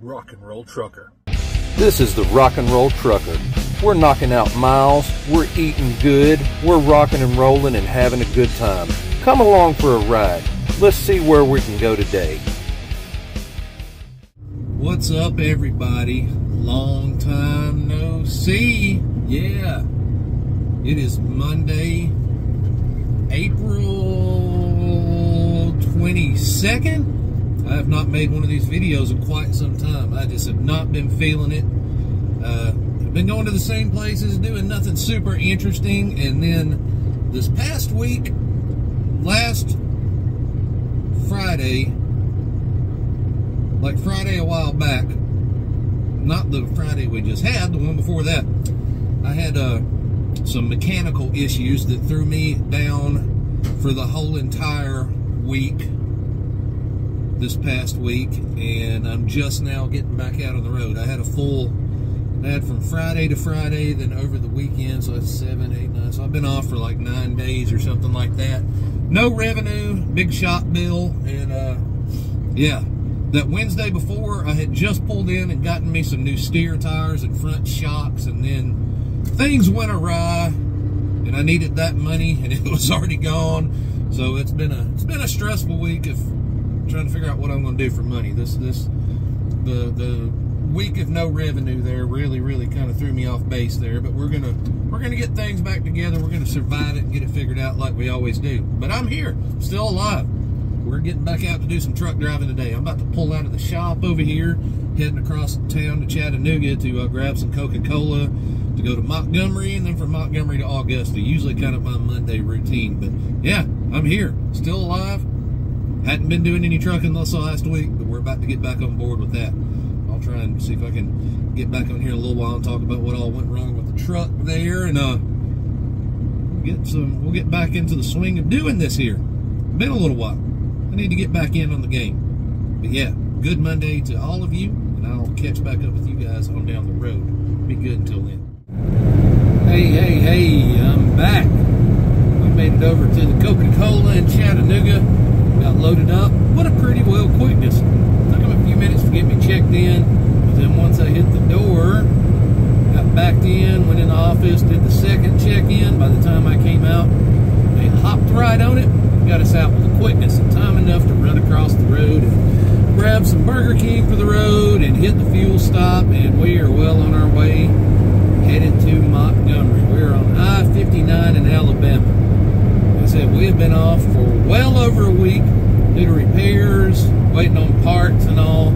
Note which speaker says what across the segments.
Speaker 1: Rock and Roll Trucker.
Speaker 2: This is the Rock and Roll Trucker. We're knocking out miles, we're eating good, we're rocking and rolling and having a good time. Come along for a ride. Let's see where we can go today.
Speaker 3: What's up, everybody? Long time no see. Yeah, it is Monday, April 22nd. I have not made one of these videos in quite some time. I just have not been feeling it. I've been going to the same places, doing nothing super interesting. And then this past week, last Friday, like Friday a while back, not the Friday we just had, the one before that, I had some mechanical issues that threw me down for the whole entire week this past week, and I'm just now getting back out on the road. I had from Friday to Friday, then over the weekend, so that's 7, 8, 9, so I've been off for like 9 days or something like that. No revenue, big shop bill, and yeah, that Wednesday before, I had just pulled in and gotten me some new steer tires and front shocks, and then things went awry, and I needed that money, and it was already gone. So it's been a stressful week of trying to figure out what I'm going to do for money. The week of no revenue there really kind of threw me off base there. But we're gonna get things back together. We're gonna survive it and get it figured out like we always do. But I'm here, still alive. We're getting back out to do some truck driving today. I'm about to pull out of the shop over here, heading across town to Chattanooga to grab some Coca-Cola, to go to Montgomery, and then from Montgomery to Augusta. Usually kind of my Monday routine. But yeah, I'm here, still alive. Hadn't been doing any trucking this last week, but we're about to get back on board with that. I'll try and see if I can get back on here in a little while and talk about what all went wrong with the truck there, and we'll get back into the swing of doing this here. Been a little while. I need to get back in on the game. But yeah, good Monday to all of you, and I'll catch back up with you guys on down the road. Be good until then. Hey, I'm back. We made it over to the Coca-Cola in Chattanooga. Got loaded up, but a pretty well quickness. Took them a few minutes to get me checked in, but then once I hit the door, got backed in, went in the office, did the second check-in. By the time I came out, they hopped right on it, got us out with a quickness and time enough to run across the road and grab some Burger King for the road and hit the fuel stop, and we are well on our way, headed to Montgomery. We're on I-59 in Alabama. I said we have been off for well over a week due to repairs, waiting on parts and all.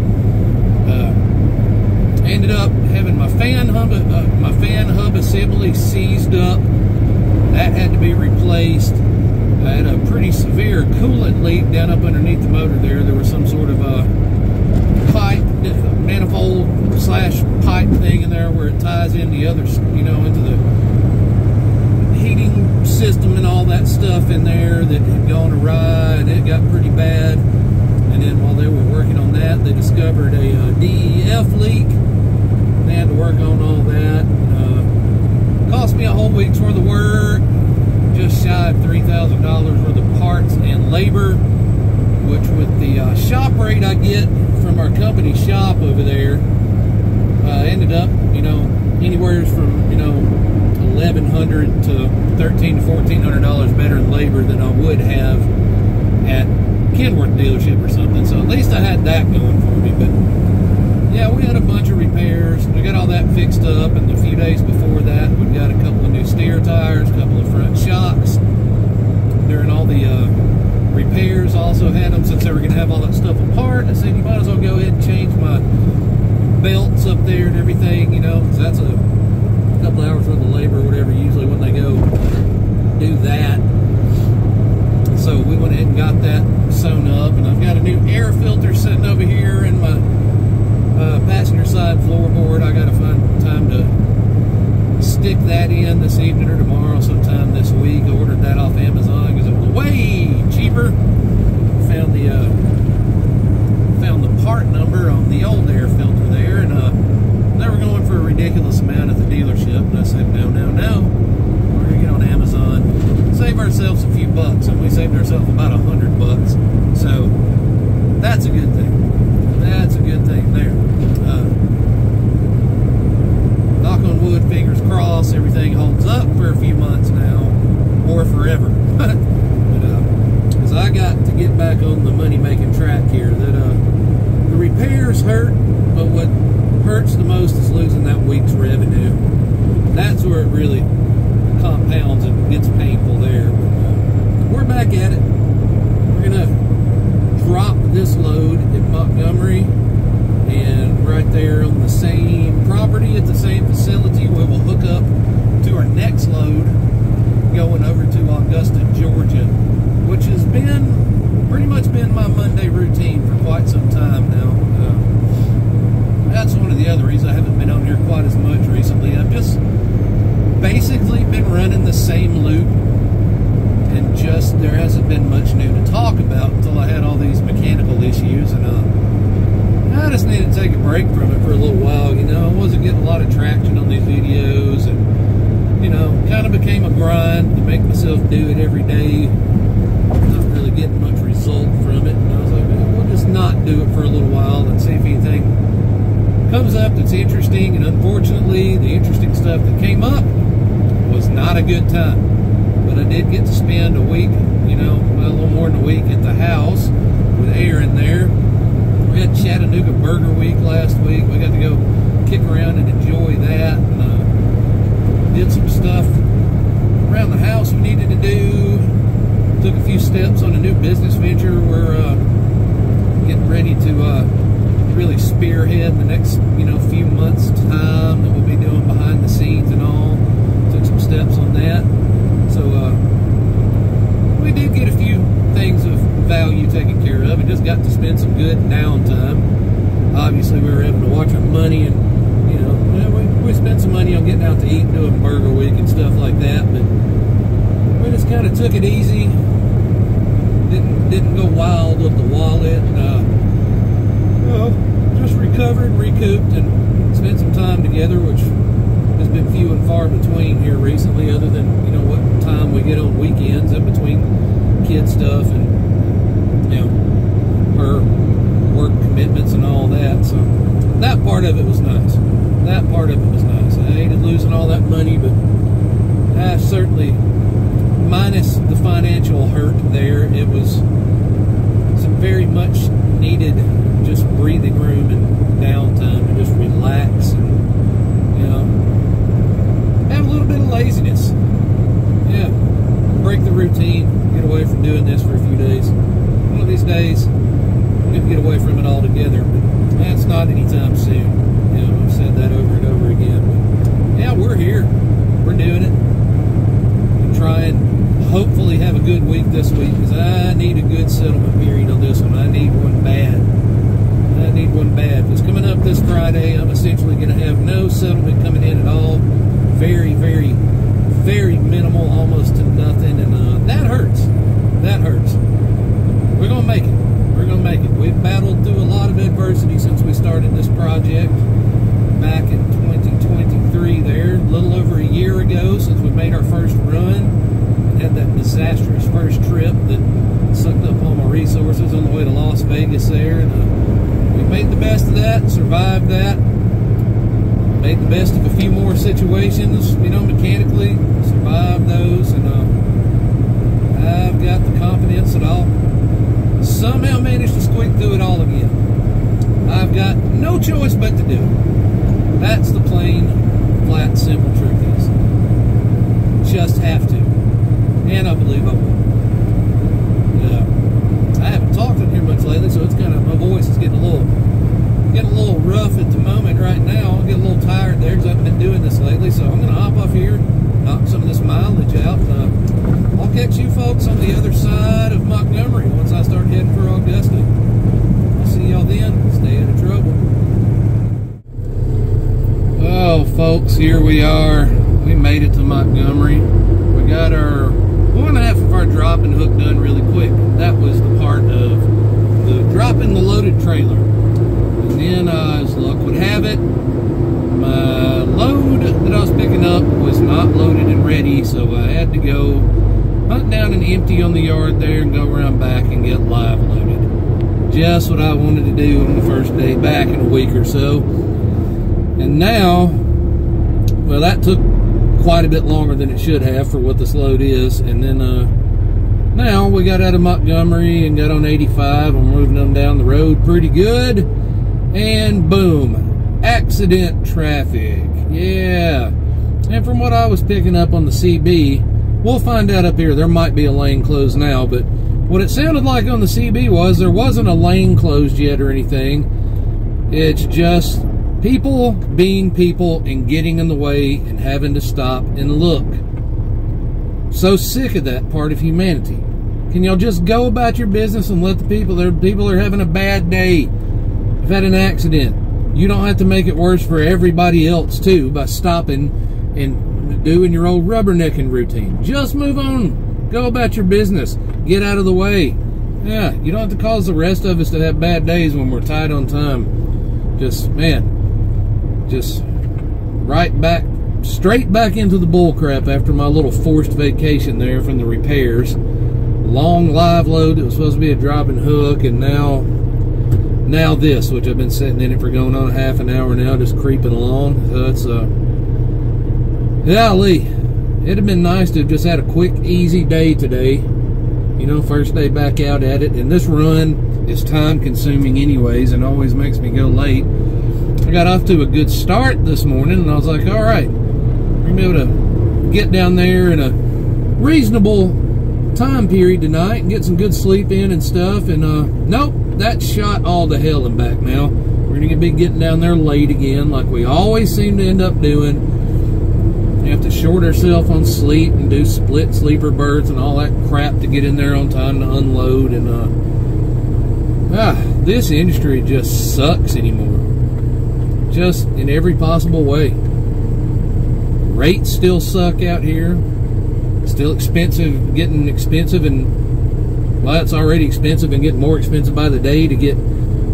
Speaker 3: Ended up having my fan hub assembly seized up. That had to be replaced. I had a pretty severe coolant leak down up underneath the motor there. There was some sort of pipe, manifold / pipe thing in there where it ties in the other, into the heating system and all that stuff in there that had gone awry, and it got pretty bad. And then while they were working on that, they discovered a DEF leak. They had to work on all that. Cost me a whole week's worth of work, just shy of $3,000 worth of parts and labor, which with the shop rate I get from our company shop over there, ended up, anywhere from, $1,100 to $1,300 to $1,400 better in labor than I would have at Kenworth dealership or something. So at least I had that going for me. But yeah, we had a bunch of repairs. We got all that fixed up, and a few days before that, we got a couple of new steer tires, a couple of front shocks. During all the repairs, also had them, since they were going to have all that stuff apart, I said, you might as well go ahead and change my belts up there and everything, because that's a couple hours worth of labor or whatever usually when they go do that. So we went ahead and got that sewn up, and I've got a new air filter sitting over here in my passenger side floorboard. I got to find time to stick that in this evening or tomorrow, sometime this week. I ordered that off Amazon because it was way cheaper. Found the part number on the old air filter there, and they were going for a ridiculous amount at the dealership, and I said, no, we're gonna get on Amazon, save ourselves a few bucks, and we saved ourselves about $100. So that's a good thing. That's a good thing there. repairs hurt, but what hurts the most is losing that week's revenue. That's where it really compounds and gets painful there. We're back at it. We're gonna drop this load at Montgomery, and right there on the same property at the same facility, we will hook up to our next load going over to Augusta, Georgia, which has pretty much been my Monday routine for quite some time now. That's one of the other reasons I haven't been on here quite as much recently. I've just basically been running the same loop, and just there hasn't been much new to talk about until I had all these mechanical issues, and I just needed to take a break from it for a little while. You know, I wasn't getting a lot of traction on these videos, and you know, kind of became a grind to make myself do it every day. Not really getting much result from it, and I was like, well, we'll just not do it for a little while and see if anything comes up that's interesting. And unfortunately, the interesting stuff that came up was not a good time. But I did get to spend a week, you know, a little more than a week at the house with Aaron there. We had Chattanooga Burger Week last week. We got to go kick around and enjoy that. And, did some stuff around the house we needed to do. Took a few steps on a new business venture. We're getting ready to really spearhead the next, you know, few months' time that we'll be doing behind the scenes and all. Took some steps on that. So we did get a few things of value taken care of, and just got to spend some good downtime. Obviously, we were able to watch our money, and you know, we spent some money on getting out to eat and doing Burger Week and stuff like that. But we just kind of took it easy. Didn't go wild with the wallet. Well, just recovered, recouped, and spent some time together, which has been few and far between here recently, other than, you know, what time we get on weekends in between kid stuff and, you know, her work commitments and all that. So that part of it was nice. That part of it was nice. I hated losing all that money, but I certainly, minus the financial hurt there, it was some very much needed just breathing room and downtime to just relax and, you know, have a little bit of laziness. Yeah, break the routine, get away from doing this for a few days. One of these days, I'm going to get away from it altogether, but that's not anytime soon. You know, I've said that over and over again. But yeah, we're here. We're doing it. I'm trying. Hopefully have a good week this week, because I need a good settlement period on this one. I need one bad. I need one bad. If it's coming up this Friday, I'm essentially going to have no settlement coming in at all. Very, very, very minimal, almost to nothing, and that hurts. That hurts. We're going to make it. We're going to make it. We've battled through a lot of adversity since we started this project back in 2023 there, a little over a year ago since we made our first run. Had that disastrous first trip that sucked up all my resources on the way to Las Vegas there, and we made the best of that, survived that, made the best of a few more situations, you know, mechanically, survived those, and I've got the confidence that I'll somehow manage to squeak through it all again. I've got no choice but to do it. That's the plain, flat, simple truth is. Just have to. And I believe I will. I haven't talked in here much lately, so it's kind of, my voice is getting a little rough at the moment right now. I'll get a little tired there because I haven't been doing this lately. So I'm going to hop off here, knock some of this mileage out. I'll catch you folks on the other side of Montgomery once I start heading for Augusta. I'll see y'all then. Stay out of trouble. Oh, folks, here we are. We made it to Montgomery. We got our 1.5 of our drop and hook done really quick. That was the part of the dropping the loaded trailer. And then, as luck would have it, my load that I was picking up was not loaded and ready, so I had to go hunt down and empty on the yard there and go around back and get live loaded. Just what I wanted to do on the first day back in a week or so. And now, well, that took quite a bit longer than it should have for what this load is. And then now we got out of Montgomery and got on 85. I'm moving them down the road pretty good. And boom, accident traffic. Yeah. And from what I was picking up on the CB, we'll find out up here. There might be a lane closed now, but what it sounded like on the CB was there wasn't a lane closed yet or anything. It's just people being people and getting in the way and having to stop and look. So sick of that part of humanity. Can y'all just go about your business and let the people are having a bad day, have had an accident. You don't have to make it worse for everybody else too by stopping and doing your old rubbernecking routine. Just move on. Go about your business. Get out of the way. Yeah, you don't have to cause the rest of us to have bad days when we're tight on time. Just, man, just straight back into the bull crap after my little forced vacation there from the repairs. Long live load that was supposed to be a drop and hook, and now this, which I've been sitting in it for going on half an hour now, just creeping along. So it's golly, it'd have been nice to have just had a quick, easy day today. You know, first day back out at it, and this run is time consuming anyways, and always makes me go late. I got off to a good start this morning, and I was like, all right, we're gonna be able to get down there in a reasonable time period tonight and get some good sleep in and stuff. And nope, that's shot all to hell and back now. We're gonna be getting down there late again, like we always seem to end up doing. You have to short ourselves on sleep and do split sleeper berths and all that crap to get in there on time to unload. And this industry just sucks anymore, just in every possible way. Rates still suck out here. Still expensive, getting expensive, and well, it's already expensive and getting more expensive by the day to get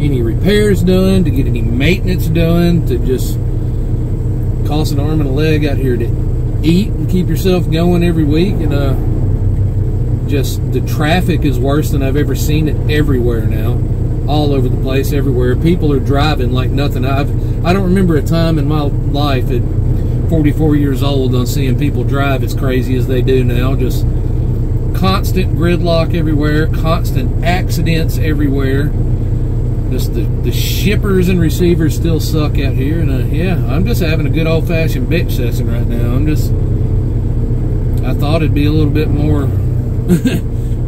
Speaker 3: any repairs done, to get any maintenance done, to just cost an arm and a leg out here to eat and keep yourself going every week. And just the traffic is worse than I've ever seen it everywhere now, all over the place, everywhere. People are driving like nothing. I don't remember a time in my life at 44 years old on seeing people drive as crazy as they do now. Just constant gridlock everywhere, constant accidents everywhere. Just the shippers and receivers still suck out here. And yeah, I'm just having a good old-fashioned bitch session right now. I thought it'd be a little bit more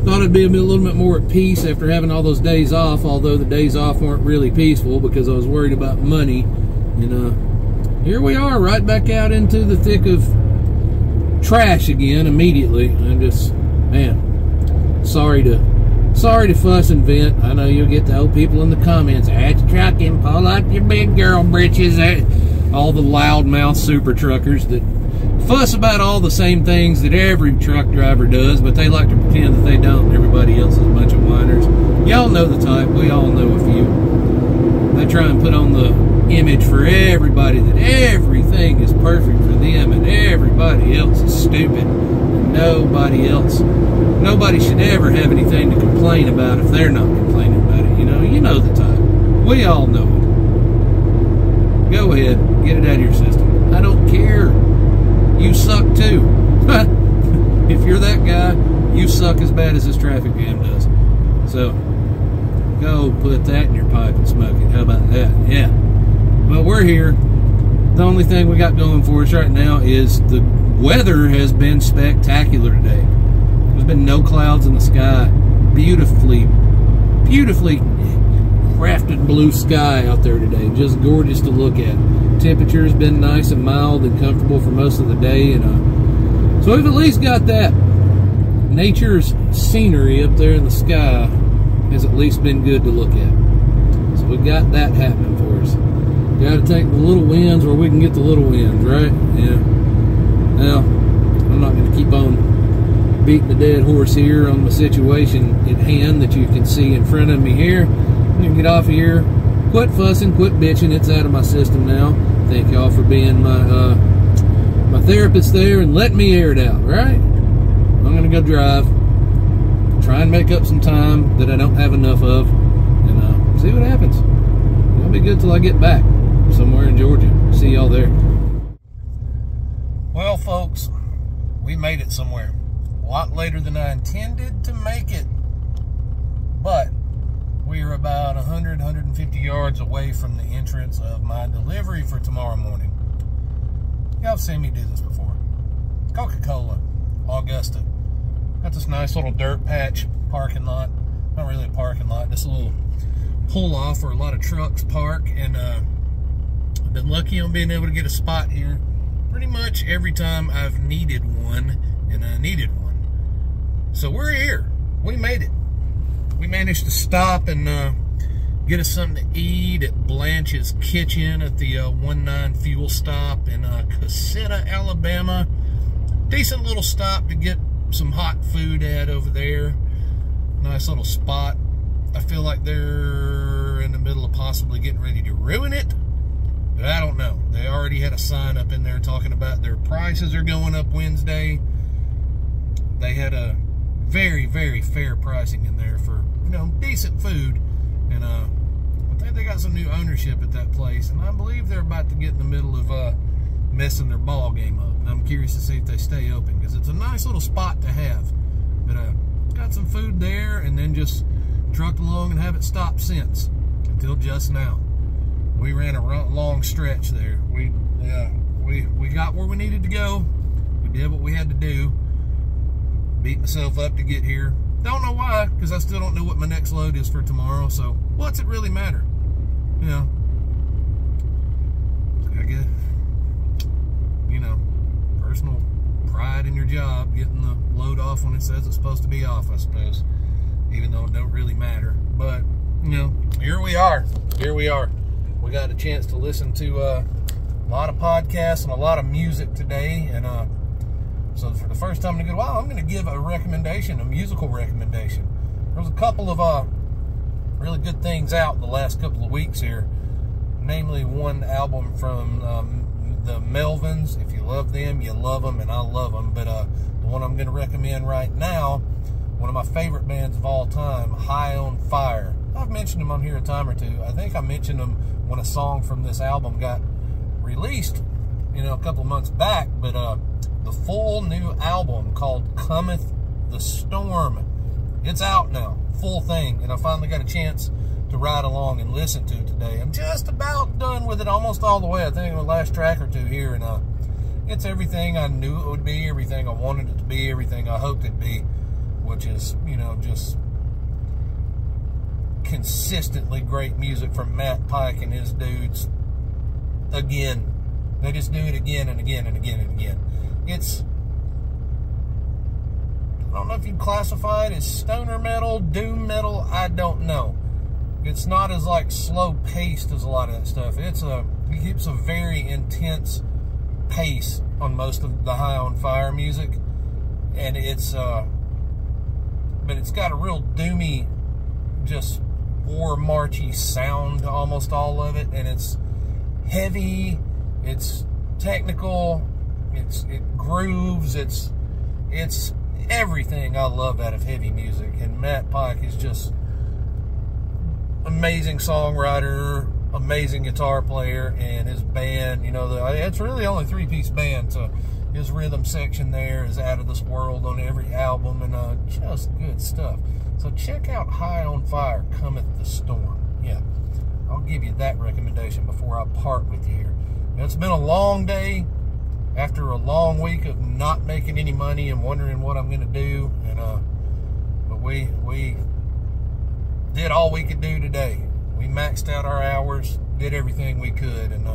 Speaker 3: thought it'd be a little bit more at peace after having all those days off, although the days off weren't really peaceful because I was worried about money. And here we are, right back out into the thick of trash again immediately. I'm just, man, sorry to fuss and vent. I know you'll get the old people in the comments, at your trucking, pull up your big girl britches. All the loudmouth super truckers that fuss about all the same things that every truck driver does, but they like to pretend that they don't. Everybody else is a bunch of whiners. Y'all know the type. We all know a few. They try and put on the image for everybody that everything is perfect for them and everybody else is stupid. And nobody should ever have anything to complain about if they're not complaining about it. You know the type. We all know it. Go ahead, get it out of your system. I don't care. You suck too. If you're that guy, you suck as bad as this traffic jam does. So go put that in your pipe and smoke it. How about that? Yeah. Well, we're here. The only thing we got going for us right now is the weather has been spectacular today. There's been no clouds in the sky. Beautifully crafted blue sky out there today. Just gorgeous to look at. Temperature's been nice and mild and comfortable for most of the day. And so we've at least got that. Nature's scenery up there in the sky has at least been good to look at. So we've got that happening for us. Got to take the little wins where we can get the little wins, right? Yeah. Now, I'm not going to keep on beating the dead horse here on the situation at hand that you can see in front of me here. I'm going to get off of here. Quit fussing, quit bitching. It's out of my system now. Thank y'all for being my therapist there and letting me air it out, right? I'm going to go drive. Try and make up some time that I don't have enough of. And see what happens. It'll be good till I get back somewhere in Georgia. See y'all there. Well, folks, we made it somewhere. A lot later than I intended to make it. But we are about 150 yards away from the entrance of my delivery for tomorrow morning. Y'all have seen me do this before. Coca-Cola, Augusta. Got this nice little dirt patch parking lot. Not really a parking lot, just a little pull-off where a lot of trucks park. And I've been lucky on being able to get a spot here pretty much every time I've needed one, and I needed one. So we're here. We made it. We managed to stop and get us something to eat at Blanche's Kitchen at the 19 Fuel Stop in Caseta, Alabama. Decent little stop to get some hot food at over there. Nice little spot. I feel like they're in the middle of possibly getting ready to ruin it, but I don't know. They already had a sign up in there talking about their prices are going up Wednesday. They had a very, very fair pricing in there for, you know, decent food. And I think they got some new ownership at that place, and I believe they're about to get in the middle of messing their ball game up. And I'm curious to see if they stay open, because it's a nice little spot to have. But got some food there, and then just trucked along and haven't stopped since, until just now. We ran a long stretch there. We got where we needed to go. We did what we had to do. Beat myself up to get here. Don't know why, because I still don't know what my next load is for tomorrow. So what's it really matter? You know, I guess, you know, personal pride in your job, getting the load off when it says it's supposed to be off, I suppose, even though it don't really matter. But, you know, here we are. Here we are. We got a chance to listen to a lot of podcasts and a lot of music today, and so for the first time in a good while, I'm going to give a recommendation, a musical recommendation. There was a couple of really good things out in the last couple of weeks here, namely one album from the Melvins. If you love them, you love them, and I love them. But the one I'm going to recommend right now, one of my favorite bands of all time, High on Fire. I've mentioned them on here a time or two. I think I mentioned them when a song from this album got released, you know, a couple of months back. But the full new album called Cometh the Storm, it's out now, full thing, and I finally got a chance to ride along and listen to it today. I'm just about done with it, almost all the way. I think the last track or two here, and it's everything I knew it would be, everything I wanted it to be, everything I hoped it'd be, which is, you know, just consistently great music from Matt Pike and his dudes. Again, they just do it again and again and again and again. It's, I don't know if you'd classify it as stoner metal, doom metal, I don't know. It's not as like slow paced as a lot of that stuff. It keeps a very intense pace on most of the High on Fire music, and it's but it's got a real doomy, just war marchy sound to almost all of it, and it's heavy, it's technical, it grooves, it's everything I love out of heavy music. And Matt Pike is just amazing songwriter, amazing guitar player, and his band, you know, it's really only a three-piece band, so his rhythm section there is out of this world on every album, and just good stuff. So check out High on Fire, Cometh the Storm. Yeah, I'll give you that recommendation before I part with you here. Now, it's been a long day after a long week of not making any money and wondering what I'm going to do, and but we did all we could do today. We maxed out our hours, did everything we could, and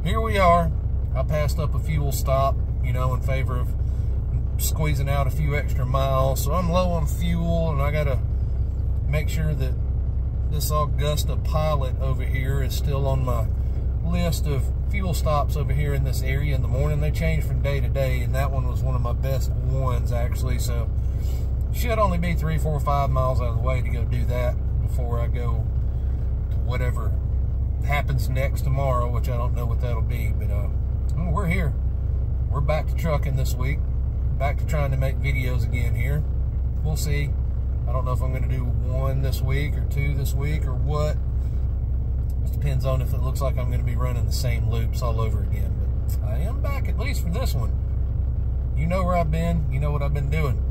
Speaker 3: here we are. I passed up a fuel stop, you know, in favor of squeezing out a few extra miles, so I'm low on fuel, and I got to make sure that this Augusta Pilot over here is still on my list of fuel stops over here in this area in the morning. They change from day to day, and that one was one of my best ones, actually, so should only be 3, 4, 5 miles out of the way to go do that before I go to whatever happens next tomorrow, which I don't know what that'll be. But we're here. We're back to trucking this week, back to trying to make videos again here. We'll see. I don't know if I'm going to do 1 this week or 2 this week or what. It depends on if it looks like I'm going to be running the same loops all over again. But I am back, at least for this one. You know where I've been, you know what I've been doing,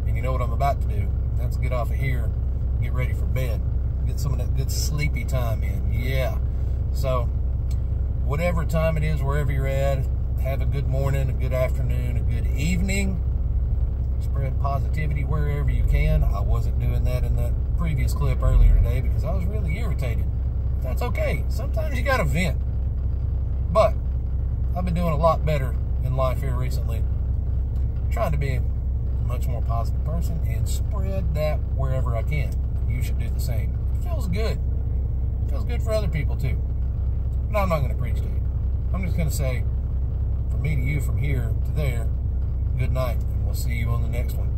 Speaker 3: and you know what I'm about to do. That's get off of here and get ready for bed. Get some of that good sleepy time in. Yeah. So, whatever time it is, wherever you're at, have a good morning, a good afternoon, a good evening. Spread positivity wherever you can. I wasn't doing that in that previous clip earlier today because I was really irritated. That's okay. Sometimes you got to vent. But I've been doing a lot better in life here recently. Trying to be a much more positive person and spread that wherever I can. You should do the same. It feels good. It feels good for other people too. But I'm not going to preach to you. I'm just going to say, from me to you, from here to there, good night. And we'll see you on the next one.